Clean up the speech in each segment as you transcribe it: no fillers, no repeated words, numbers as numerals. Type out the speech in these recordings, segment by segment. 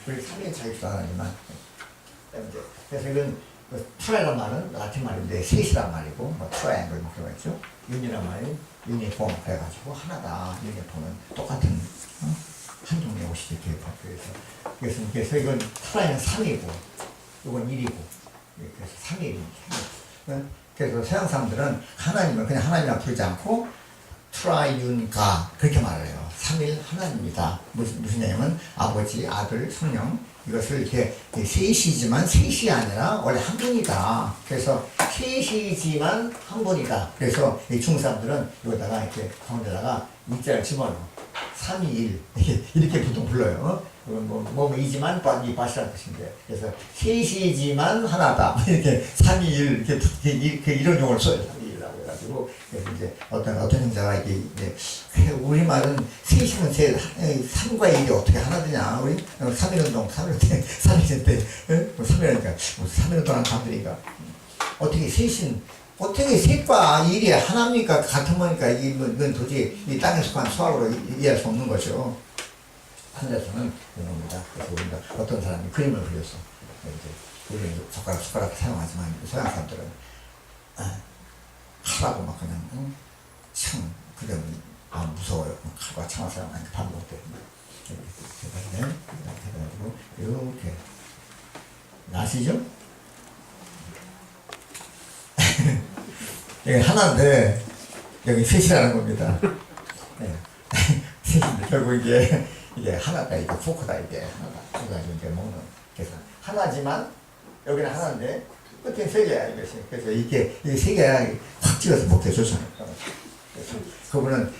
우리 3일 자격도 안 하지만. 그래서 이건 트라이란 말은 라틴 말인데 셋이란 말이고 뭐 트라이앵글 뭐 그런 거 있죠. 윤이란 말이 유니폼 그래가지고 하나다. 유니폼은 똑같은 한 종류의 옷이지 그래서 이건 트라이는 3이고 이건 1이고 그래서 3일입니다. 그래서 서양 사람들은 하나님을 그냥 하나님이라 부르지 않고 트라이윤가 그렇게 말해요. 3일 하나님입니다. 무슨 얘기냐면 아버지, 아들, 성령 이것을 이렇게 셋이지만 셋이 아니라 원래 한 분이다. 그래서 셋이지만 한 분이다. 그래서 이 중국 사람들은 여기다가 이렇게 가운데다가 이자를 집어넣어. 321 이렇게 보통 불러요. 이지만 이 바시라는 뜻인데 그래서 셋이지만 하나다. 이렇게 321 이렇게 이런 용어를 써요. 321이라고 해가지고 그래서 이제 어떤 형제가 이게 우리말은 셋이면 셋, 3과 1이 어떻게 하나 되냐. 우리 3일운동, 3일 때 3일이니까 3일 동안 감들이니까 어떻게 셋인 어떻게 셋과 일이 하나입니까? 같은 거니까 이건 도저히 이 땅에 속한 수학으로 이해할 수 없는 거죠. 하늘에서는 그런 겁니다. 그래서 우리가 어떤 사람이 그림을 그렸어. 우리는 숟가락 사용하지만 서양 사람들은 칼하고 막 그냥 참 그냥 무서워요. 칼과 창을 사용하니까 밥 먹을 때 이렇게 해가지고 이렇게 아시죠? 여기 하나인데 여기 셋이라는 겁니다. 네. 셋인데 결국 이게 하나다, 이게 포크다, 이게 하나다. 그래가지고 이제 먹는. 그래서 하나지만 여기는 하나인데 끝에 세 개야 이것이. 그래서 이게 세 개야 확 찍어서 먹기 좋잖아요. 그래서 그분은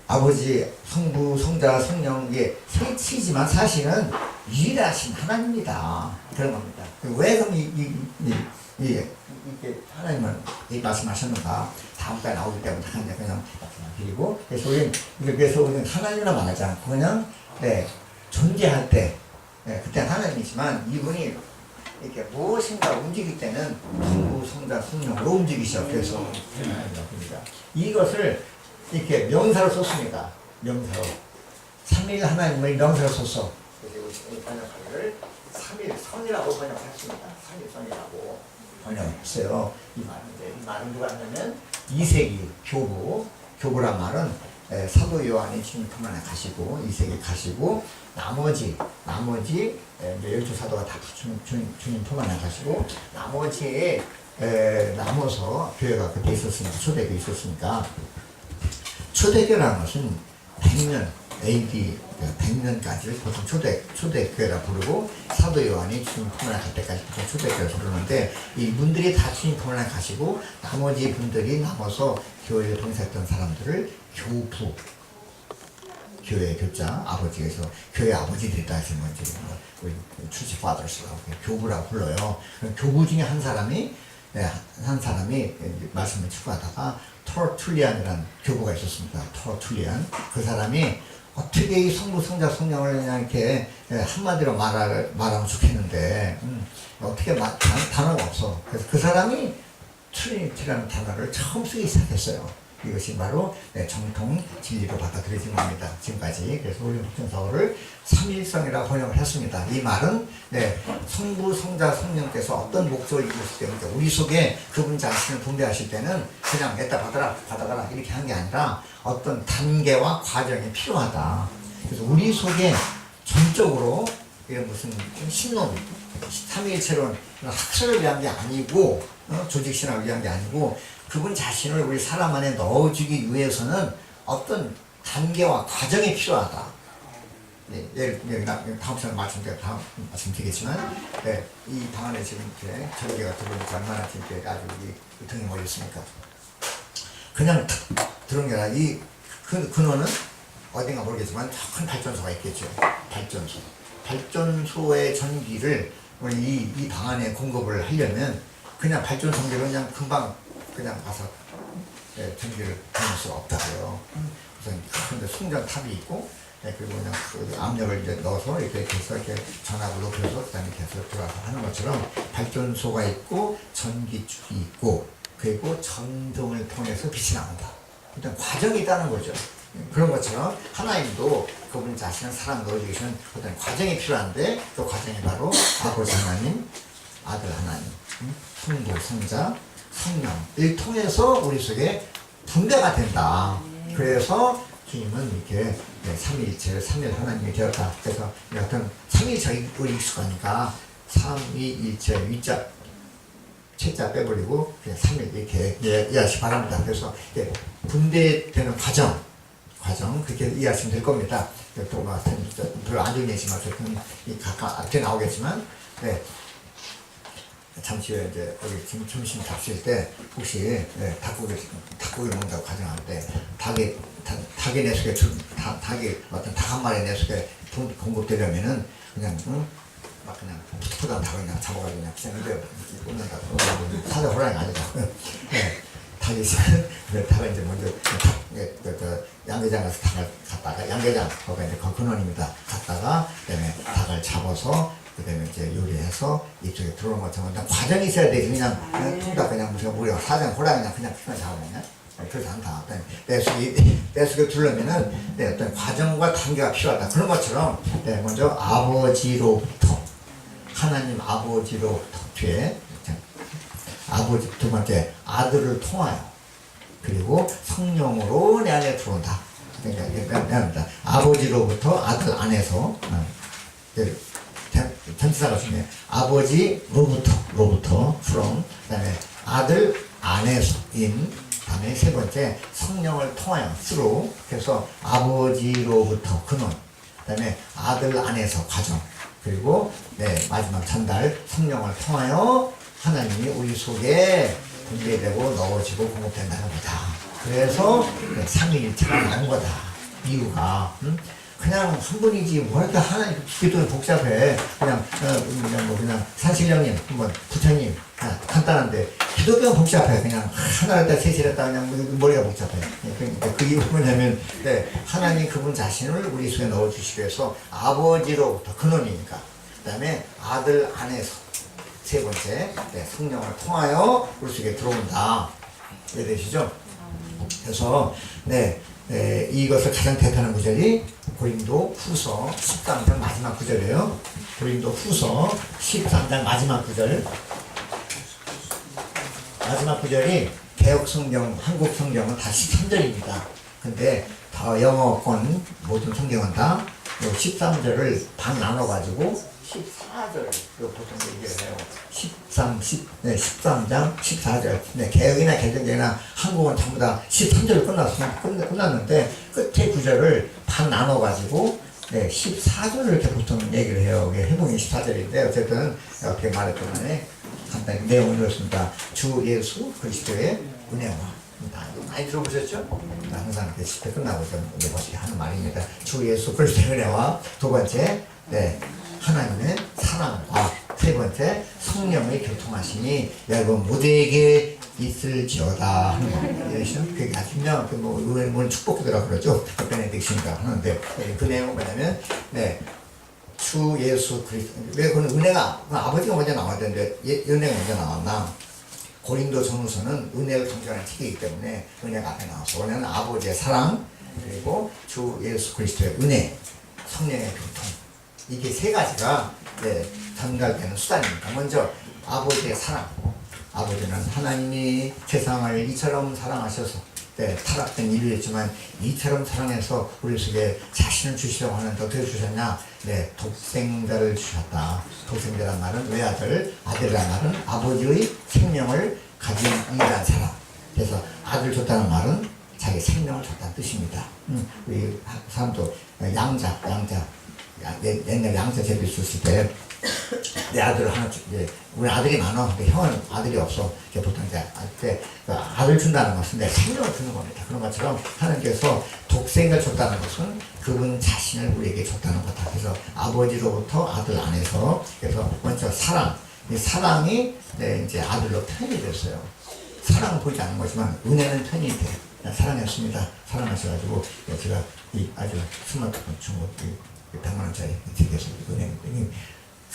아버지, 성부, 성자, 성령 이게 셋이지만 사실은 유일하신 하나님입니다. 그런 겁니다. 왜 그럼 이게 하나님은 이 말씀하셨는가 다음까지 나오기 때문에 그냥 드리고 그래서 우리는 하나님이라 말하지 않고 그냥 존재할 때 그때 하나님이지만 이분이 이렇게 무엇인가 움직일 때는 성부, 성자, 성령으로 움직이셔. 그래서 하나님이라고 합니다. 이것을 이렇게 명사로 썼습니다. 명사로 3일 하나님을 명사로 썼어. 그래서 이 번역하기를 3일 선이라고 번역했습니다. 3일 선이라고 번역했어요. 이 말은 누가 했냐면 이세기 교부란 말은 사도 요한이 주님 품 안에 가시고 이세기 가시고 나머지 12사도가 다 주님 품 안에 가시고 나머지에 남아서 교회가 그때 있었으니까 초대교회 있었으니까 초대교회라는 것은 100년 AD 100년까지를 보통 초대교회라 부르고 사도 요한이 주님 품 안에 갈 때까지 보통 초대교회라 부르는데 이 분들이 다 주님 품 안에 가시고 나머지 분들이 남아서 교회에 봉사했던 사람들을 교부, 교회 교자 아버지에서 교회 아버지들이다 하시면 이제 우리 church fathers라고 교부라고 불러요. 교부 중에 한 사람이 말씀을 추구하다가 터툴리안이라는 교부가 있었습니다. 터툴리안. 그 사람이 어떻게 이 성부, 성자, 성령을 그냥 이렇게 한마디로 말하면 좋겠는데 어떻게 단어가 없어. 그래서 그 사람이 트리니티라는 단어를 처음 쓰기 시작했어요. 이것이 바로 정통 진리로 받아들여진 겁니다. 지금까지. 그래서 우리 복종사호를 삼일성이라고 번역을 했습니다. 이 말은 성부, 성자, 성령께서 어떤 목적을 이루실 때입니다. 우리 속에 그분 자신을 분배하실 때는 그냥 냈다 받아가라 이렇게 한 게 아니라 어떤 단계와 과정이 필요하다. 그래서 우리 속에 전적으로 이런 무슨 신론, 삼위일체론 학설을 위한 게 아니고 조직신학을 위한 게 아니고 그분 자신을 우리 사람 안에 넣어주기 위해서는 어떤 단계와 과정이 필요하다. 다음 시간에 말씀드리겠지만 이 방 안에 지금 이렇게 절개가 들어오니까 얼마나 지금 아주 등이 몰렸습니까? 그냥 들어온 게 아니라 이 근원은 어딘가 모르겠지만 큰 발전소가 있겠죠. 발전소의 전기를 우리 이 방 안에 공급을 하려면 그냥 발전소기로 그냥 금방 그냥 가서 전기를 보낼 수가 없다고요. 그래서 큰 송전탑이 있고 그리고 그냥 그 압력을 이제 넣어서 이렇게 해서 이렇게 전압을 높여서 그다음에 계속 돌아서 하는 것처럼 발전소가 있고 전기축이 있고 그리고 전등을 통해서 빛이 나온다. 일단 과정이 있다는 거죠. 그런 것처럼 하나님도 그분 자신을 사랑 넣어주기 위해서는 어떤 과정이 필요한데 그 과정이 바로 아버지 하나님, 아들 하나님, 성부, 성자, 성령을 통해서 우리 속에 분배가 된다. 그래서 주님은 이렇게 삼위일체를 삼일 하나님이 되었다. 그래서 어떤 삼위일체가 익숙하니까 삼위일체 위자 채자 빼버리고 그냥 삼일 이렇게 이해하시기 바랍니다. 그래서 분배되는 과정 그렇게 이해하시면 될 겁니다. 또 별로 안 좋은 예시만 어쨌든 각각 앞에 나오겠지만 잠시 후에 이제 여기 점심 잡수실 때 혹시 닭고기 먹는다고 가정할 때 닭이 내 속에 닭이 어떤 닭 한 마리 내 속에 공급되려면은 그냥 막 그냥 푸푸한 닭을 그냥 잡아가지고 그냥 이래 꽂는다고 사자 호랑이 아니다. 닭이 있으면 닭을 이제 먼저 양계장 가서 닭을 갖다가 양계장 거기가 이제 근원입니다. 갖다가 그다음에 닭을 잡아서 그다음에 이제 요리해서 이쪽에 들어오는 것처럼 과정이 있어야 되지. 그냥 퉁다 그냥 무슨 우리가 사자 호랑이 그냥 피만 잡아먹냐? 그렇지 않다. 내 속에 두려면은 어떤 과정과 단계가 필요하다. 그런 것처럼 먼저 아버지로부터 하나님 아버지로부터 뒤에 아버지 두 번째 아들을 통하여 그리고 성령으로 내 안에 들어온다. 그러니까 아버지로부터 아들 안에서 전치사가 중요해요. 아버지로부터 from 그다음에 아들 안에서 in 다음에 세 번째 성령을 통하여 through 그래서 아버지로부터 근원 그다음에 아들 안에서 과정 그리고 마지막 전달 성령을 통하여 하나님이 우리 속에 분배되고 넣어지고 공급된다는 거다. 그래서 삼위일체가 나온 거다. 이유가 그냥 한 분이지 뭐 이렇게 하나님 기도는 복잡해. 그냥 산신령님 한번 부처님 간단한데 기독교는 복잡해. 그냥 하나를 했다 셋을 했다 그냥 머리가 복잡해. 그러니까 그 이유가 뭐냐면 하나님 그분 자신을 우리 속에 넣어주시기 위해서 아버지로부터 근원이니까 그 다음에 아들 안에서 세 번째 성령을 통하여 우리 속에 들어온다. 이해되시죠? 그래서 이것을 가장 대표하는 구절이 고린도 후서 13장 마지막 구절이에요. 고린도 후서 13장 마지막 구절. 마지막 구절이 개혁 성경, 한국 성경은 다 13절입니다. 근데 다 영어권 모든 성경은 다 13절을 반 나눠가지고 14절 보통 얘기를 해요. 13장 14절. 개혁이나 개정이나 한국은 전부 다 13절을 끝났는데 끝에 구절을 반 나눠가지고 14절을 이렇게 보통 얘기를 해요. 해봉이 14절인데 어쨌든 이렇게 말했던 간에 간단히 내용을 읽었습니다. 주 예수 그리스도의 은혜와 많이 들어보셨죠? 항상 이렇게 집회 끝나고 좀 하는 말입니다. 주 예수 그리스도의 은혜와 두 번째 하나님의 사랑과 세 번째 성령의 교통하심이 여러분 모두에게 있을지어다 하는 겁니다. 그게 아주 유명한 뭐 축복기도라고 그러죠. 베네딕신가 하는데 그 내용은 뭐냐면 주 예수 그리스도 왜 그는 은혜가 아버지가 먼저 나와야 되는데 은혜가 먼저 나왔나? 고린도 전후서는 은혜를 강조하는 책이기 때문에 은혜가 앞에 나와서 원래는 아버지의 사랑 그리고 주 예수 그리스도의 은혜 성령의 교통 이게 세 가지가 전달되는 수단입니다. 먼저 아버지의 사랑. 아버지는 하나님이 세상을 이처럼 사랑하셔서 타락된 인류였지만 이처럼 사랑해서 우리 속에 자신을 주시려고 하는데 어떻게 주셨냐? 독생자를 주셨다. 독생자란 말은 외아들, 아들이란 말은 아버지의 생명을 가진 인간 사람. 그래서 아들 줬다는 말은 자기 생명을 줬다는 뜻입니다. 우리 사람도 양자 옛날 양자 제비 있을 때 내 아들을 하나 우리 아들이 많아. 근데 형은 아들이 없어. 보통 이제 아들 준다는 것은 내 생명을 주는 겁니다. 그런 것처럼 하나님께서 독생을 줬다는 것은 그분 자신을 우리에게 줬다는 거다. 그래서 아버지로부터 아들 안에서 그래서 먼저 사랑. 이 사랑이 이제 아들로 표현이 됐어요. 사랑은 보이지 않는 거지만 은혜는 표현이 돼. 사랑했습니다. 사랑하셔가지고 제가 이 아주 스마트폰 중고 100만 원짜리 드리겠습니다. 은혜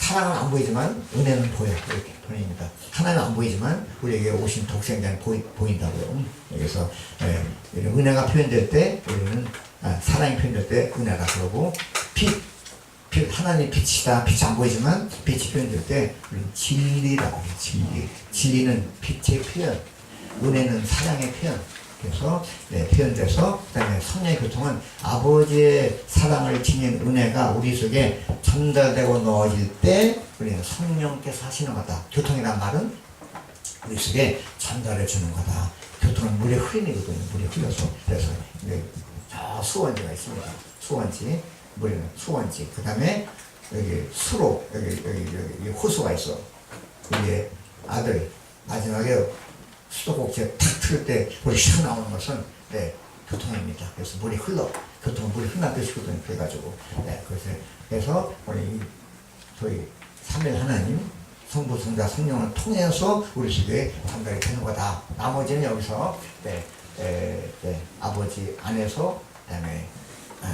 사랑은 안 보이지만 은혜는 보여. 이렇게 보입니다. 하나는 안 보이지만 우리에게 오신 독생자는 보인다고요. 그래서 이런 은혜가 표현될 때 우리는 사랑이 표현될 때 은혜라 그러고 빛 하나님의 빛이다. 빛이 안 보이지만 빛이 표현될 때 우리는 진리라고 해요. 진리는 빛의 표현, 은혜는 사랑의 표현. 그래서 표현돼서 그다음에 성령의 교통은 아버지의 사랑을 지닌 은혜가 우리 속에 전달되고 넣어질 때 우리는 성령께서 하시는 거다. 교통이란 말은 우리 속에 전달해 주는 거다. 교통은 물에 흐리거든요. 물에 흘려서. 그래서 저 수원지가 있습니다. 수원지, 물에는 수원지. 그 다음에 여기 수로 여기 호수가 있어. 이게 아들 마지막에 수도꼭지에 탁 틀 때 물이 샥 나오는 것은 교통입니다. 그래서 물이 흘러. 교통은 물이 흘러듯이거든요. 그래가지고 그래서 우리 저희 삼위 하나님 성부 성자 성령을 통해서 우리 속에 전달이 되는 거다. 나머지는 여기서 아버지 안에서 그다음에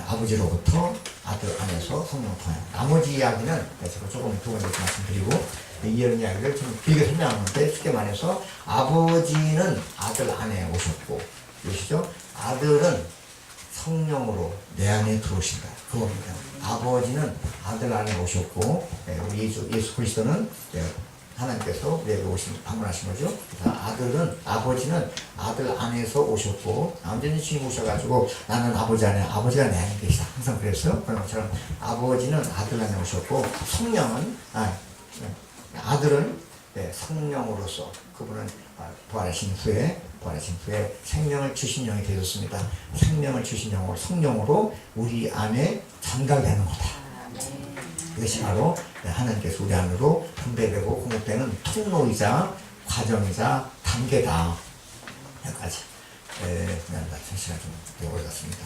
아버지로부터 아들 안에서 성령 통해. 나머지 이야기는 제가 조금 두 번째 말씀드리고 이런 이야기를 좀 길게 설명하는데 쉽게 말해서 아버지는 아들 안에 오셨고 그러시죠? 아들은 성령으로 내 안에 들어오신다. 그겁니다. 아버지는 아들 안에 오셨고 우리 예수 그리스도는 하나님께서 우리에게 방문하신 거죠. 그래서 아버지는 아들 안에서 오셨고 완전히 주님 오셔가지고 나는 아버지 안에 아버지가 내 안에 계시다. 항상 그랬어요. 그런 것처럼 아버지는 아들 안에 오셨고 성령은 아들은 성령으로서 그분은 부활하신 후에 생명을 주신 영이 되셨습니다. 생명을 주신 영으로 성령으로 우리 안에 전달되는 거다. 이것이 바로 하나님께서 우리 안으로 분배되고 공급되는 통로이자 과정이자 단계다. 여기까지. 그냥 같은 시간 좀 오래 갔습니다.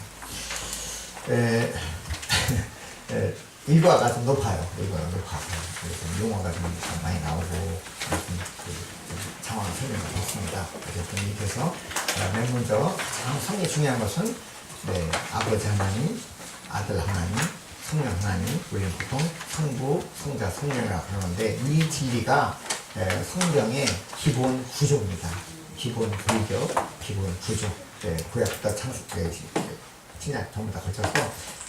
일과가 좀 높아요. 그래서 용어가 좀 많이 나오고 상황을 설명했습니다. 그래서 밑에서 맨 먼저 가장 성이 중요한 것은 아버지 하나님, 아들 하나님, 성령 하나님, 우리는 보통 성부, 성자, 성령이라고 그러는데 이 진리가 성경의 기본 구조입니다. 기본 불교, 기본 구조. 구약부터 신약 전부 다 걸쳐서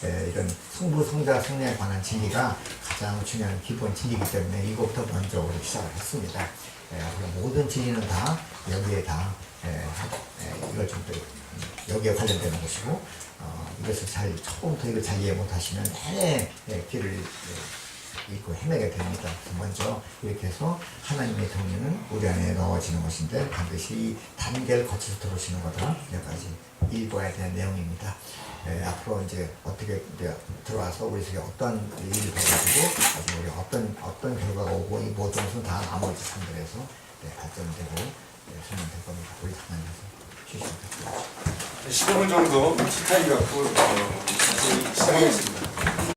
이런 성부, 성자, 성령에 관한 진리가 가장 중요한 기본 진리이기 때문에 이것부터 먼저 우리 시작을 했습니다. 모든 진리는 다 여기에 다 이걸 좀 여기에 관련되는 것이고 이것을 처음부터 이걸 잘 이해 못하시면 길을 잃고 헤매게 됩니다. 먼저 이렇게 해서 하나님의 동의는 우리 안에 넣어지는 것인데 반드시 단계를 거쳐서 들어오시는 거다. 여기까지 일과에 대한 내용입니다. 앞으로 이제 어떻게 들어와서 우리 속에 어떤 일이 벌어지고 나중에 우리 어떤 결과가 오고 이 모든 것은 다 나머지 상들에서 발전되고 설명될 겁니다. 우리 하나님께서 주시면 됩니다. 15분 정도 시타임 갖고 시작하겠습니다.